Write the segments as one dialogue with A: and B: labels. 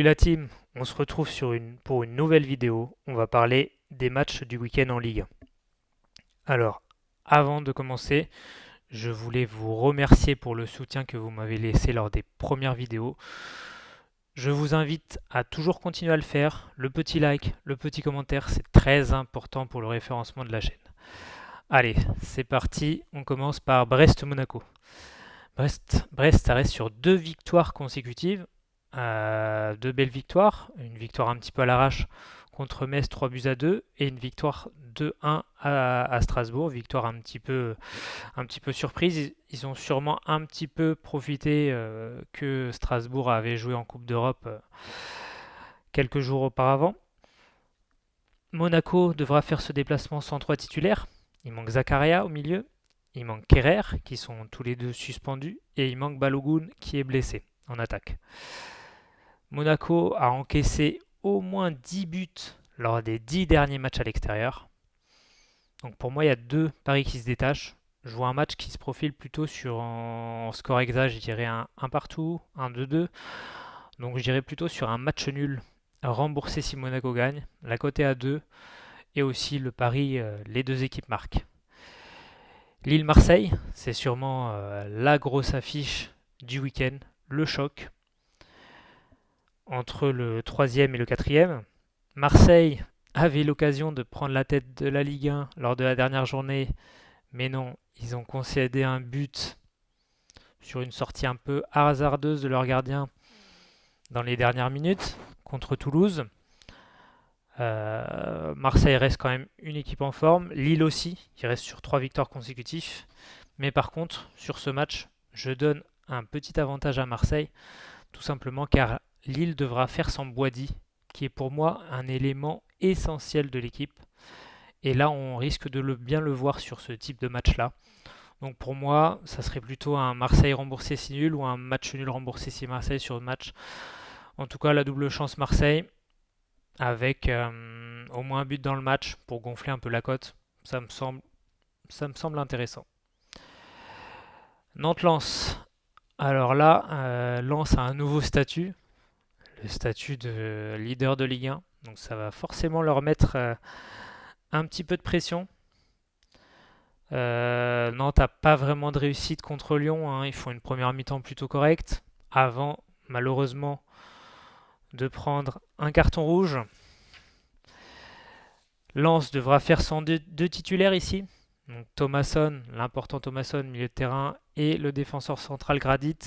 A: Salut la team, on se retrouve pour une nouvelle vidéo. On va parler des matchs du week-end en Ligue 1. Alors, avant de commencer, je voulais vous remercier pour le soutien que vous m'avez laissé lors des premières vidéos. Je vous invite à toujours continuer à le faire. Le petit like, le petit commentaire, c'est très important pour le référencement de la chaîne. Allez, c'est parti. On commence par Brest-Monaco. Brest, ça reste sur 2 victoires consécutives. 2 belles victoires. Une victoire un petit peu à l'arrache contre Metz, 3-2, et une victoire 2-1 à Strasbourg. Victoire un petit peu surprise. Ils ont sûrement un petit peu profité que Strasbourg avait joué en Coupe d'Europe quelques jours auparavant. Monaco devra faire ce déplacement sans 3 titulaires. Il manque Zakaria au milieu. Il manque Kerrer, qui sont tous les deux suspendus. Et il manque Balogun, qui est blessé en attaque. Monaco a encaissé au moins 10 buts lors des 10 derniers matchs à l'extérieur. Donc pour moi, il y a 2 paris qui se détachent. Je vois un match qui se profile plutôt sur un score exact, je dirais un partout, un 2-2. Donc je dirais plutôt sur un match nul remboursé si Monaco gagne. La cote est à 2 et aussi le pari les 2 équipes marquent. Lille-Marseille, c'est sûrement la grosse affiche du week-end, le choc entre le troisième et le quatrième. Marseille avait l'occasion de prendre la tête de la Ligue 1 lors de la dernière journée, mais non, ils ont concédé un but sur une sortie un peu hasardeuse de leur gardien dans les dernières minutes contre Toulouse. Marseille reste quand même une équipe en forme, Lille aussi, qui reste sur 3 victoires consécutives. Mais par contre, sur ce match, je donne un petit avantage à Marseille, tout simplement car Lille devra faire sans Boady, qui est pour moi un élément essentiel de l'équipe. Et là, on risque de bien le voir sur ce type de match-là. Donc pour moi, ça serait plutôt un Marseille remboursé si nul ou un match nul remboursé si Marseille sur le match. En tout cas, la double chance Marseille avec au moins un but dans le match pour gonfler un peu la cote. Ça me semble intéressant. Nantes-Lens. Alors là, Lens a un nouveau statut, le statut de leader de Ligue 1. Donc ça va forcément leur mettre un petit peu de pression. Nantes n'a pas vraiment de réussite contre Lyon, hein. Ils font une première mi-temps plutôt correcte, avant malheureusement de prendre un carton rouge. Lens devra faire sans 2 titulaires ici. Donc Thomasson, l'important Thomasson, milieu de terrain, et le défenseur central Gradit.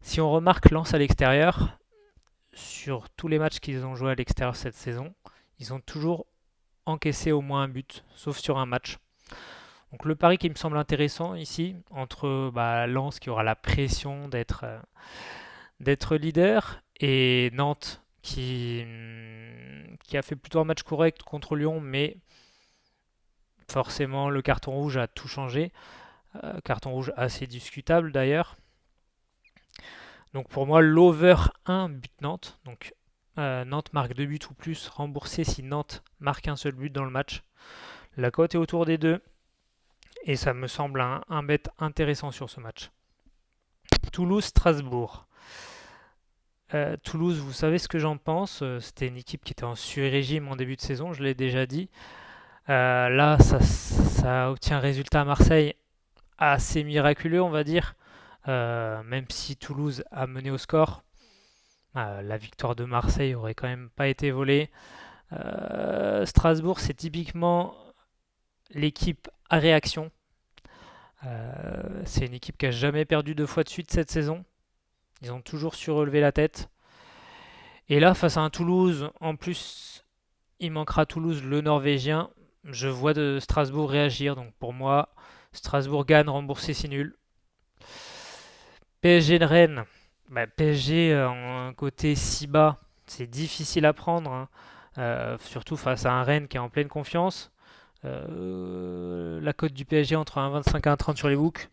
A: Si on remarque Lens à l'extérieur, sur tous les matchs qu'ils ont joués à l'extérieur cette saison, ils ont toujours encaissé au moins un but, sauf sur un match. Donc le pari qui me semble intéressant ici, entre Lens qui aura la pression d'être leader, et Nantes qui a fait plutôt un match correct contre Lyon, mais forcément le carton rouge a tout changé. Carton rouge assez discutable d'ailleurs. Donc pour moi, l'over 1 but Nantes. Donc Nantes marque 2 buts ou plus, remboursé si Nantes marque un seul but dans le match. La cote est autour des 2. Et ça me semble un bet intéressant sur ce match. Toulouse-Strasbourg. Toulouse, vous savez ce que j'en pense. C'était une équipe qui était en sur-régime en début de saison, je l'ai déjà dit. Là, ça obtient un résultat à Marseille assez miraculeux, on va dire. Même si Toulouse a mené au score, la victoire de Marseille aurait quand même pas été volée. Strasbourg, c'est typiquement l'équipe à réaction. C'est une équipe qui a jamais perdu 2 fois de suite cette saison. Ils ont toujours su relever la tête. Et là, face à un Toulouse, en plus, il manquera à Toulouse le Norvégien. Je vois de Strasbourg réagir. Donc pour moi, Strasbourg gagne, remboursé si nul. PSG de Rennes. PSG en côté si bas, c'est difficile à prendre, hein. Surtout face à un Rennes qui est en pleine confiance. La cote du PSG entre 1,25 et 1,30 sur les books.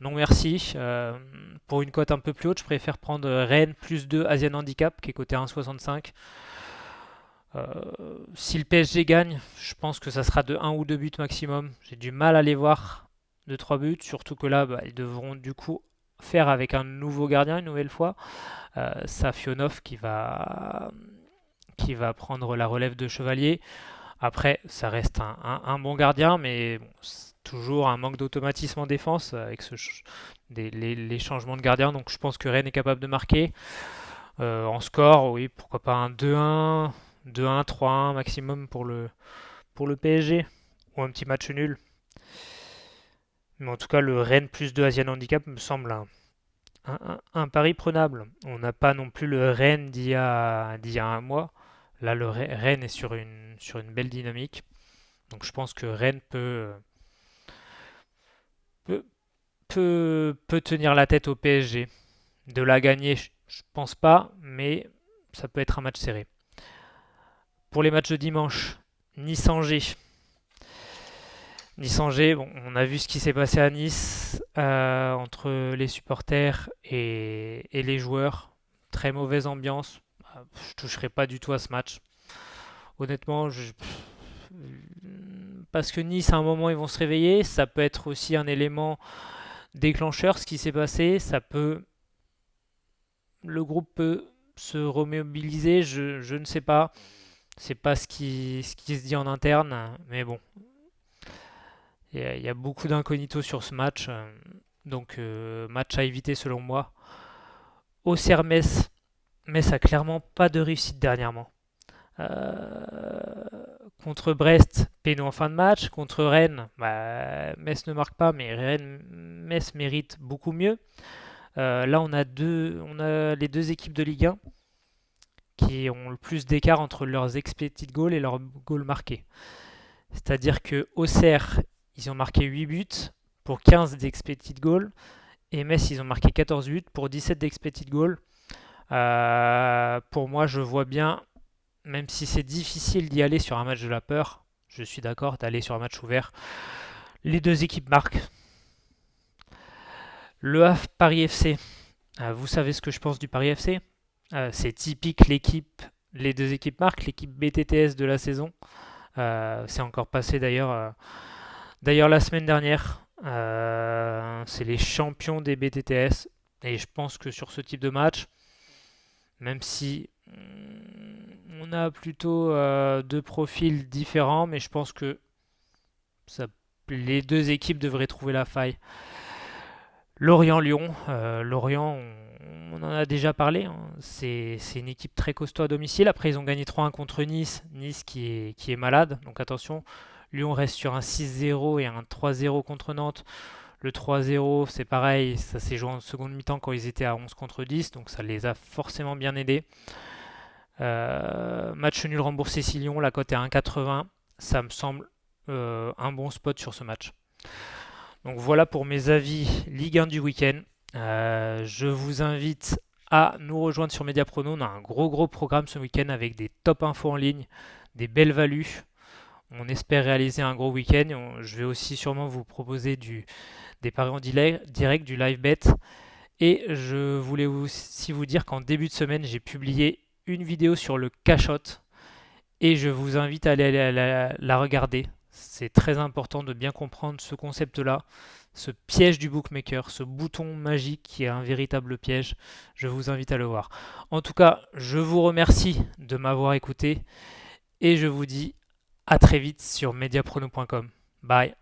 A: Non merci. Pour une cote un peu plus haute, je préfère prendre Rennes plus 2 Asian Handicap qui est coté à 1,65. Si le PSG gagne, je pense que ça sera de 1 ou 2 buts maximum. J'ai du mal à les voir de 3 buts, surtout que là, ils devront du coup faire avec un nouveau gardien une nouvelle fois. Safionov qui va prendre la relève de Chevalier. Après, ça reste un bon gardien, mais bon, c'est toujours un manque d'automatisme en défense avec les changements de gardien. Donc je pense que Rennes est capable de marquer. En score, oui, pourquoi pas un 2-1, 2-1, 3-1 maximum pour le PSG, ou un petit match nul. Mais en tout cas, le Rennes plus 2 Asian Handicap me semble un pari prenable. On n'a pas non plus le Rennes d'il y a un mois. Là, le Rennes est sur une belle dynamique. Donc je pense que Rennes peut, peut tenir la tête au PSG. De la gagner, je pense pas, mais ça peut être un match serré. Pour les matchs de dimanche, Nice-Angers. Nice-Angers, bon, on a vu ce qui s'est passé à Nice entre les supporters et les joueurs. Très mauvaise ambiance. Je toucherai pas du tout à ce match. Honnêtement, parce que Nice, à un moment, ils vont se réveiller. Ça peut être aussi un élément déclencheur, ce qui s'est passé. Le groupe peut se remobiliser. Je ne sais pas. C'est pas ce qui se dit en interne, mais bon, il y a beaucoup d'incognito sur ce match. Donc, match à éviter selon moi. Auxerre-Metz. Metz a clairement pas de réussite dernièrement. Euh, Contre Brest, péno en fin de match. Contre Rennes, bah, Metz ne marque pas, mais Metz mérite beaucoup mieux. Là, on a les deux équipes de Ligue 1 qui ont le plus d'écart entre leurs expected goals et leurs goals marqués. C'est-à-dire que Auxerre, ils ont marqué 8 buts pour 15 d'expected goals, et Metz, ils ont marqué 14 buts pour 17 d'expected goals. Pour moi, je vois bien, même si c'est difficile d'y aller sur un match de la peur, je suis d'accord d'aller sur un match ouvert. Les deux équipes marquent. Le Havre Paris FC. Vous savez ce que je pense du Paris FC. C'est typique les deux équipes marquent, l'équipe BTTS de la saison. C'est encore passé d'ailleurs la semaine dernière. C'est les champions des BTTS. Et je pense que sur ce type de match, même si on a plutôt deux profils différents, mais je pense que les deux équipes devraient trouver la faille. Lorient-Lyon. Lorient, on en a déjà parlé. Hein. C'est une équipe très costaud à domicile. Après, ils ont gagné 3-1 contre Nice. Nice qui est malade. Donc attention, Lyon reste sur un 6-0 et un 3-0 contre Nantes. Le 3-0, c'est pareil. Ça s'est joué en seconde mi-temps quand ils étaient à 11 contre 10. Donc ça les a forcément bien aidés. Match nul remboursé si Lyon. La cote est à 1,80. Ça me semble un bon spot sur ce match. Donc voilà pour mes avis Ligue 1 du week-end. Je vous invite à nous rejoindre sur Mediaprono. On a un gros programme ce week-end avec des top infos en ligne, des belles values. On espère réaliser un gros week-end. Je vais aussi sûrement vous proposer des paris en direct, du live bet. Et je voulais aussi vous dire qu'en début de semaine, j'ai publié une vidéo sur le cash-out. Et je vous invite à aller la regarder. C'est très important de bien comprendre ce concept-là, ce piège du bookmaker, ce bouton magique qui est un véritable piège. Je vous invite à le voir. En tout cas, je vous remercie de m'avoir écouté et je vous dis à très vite sur mediaprono.com. Bye.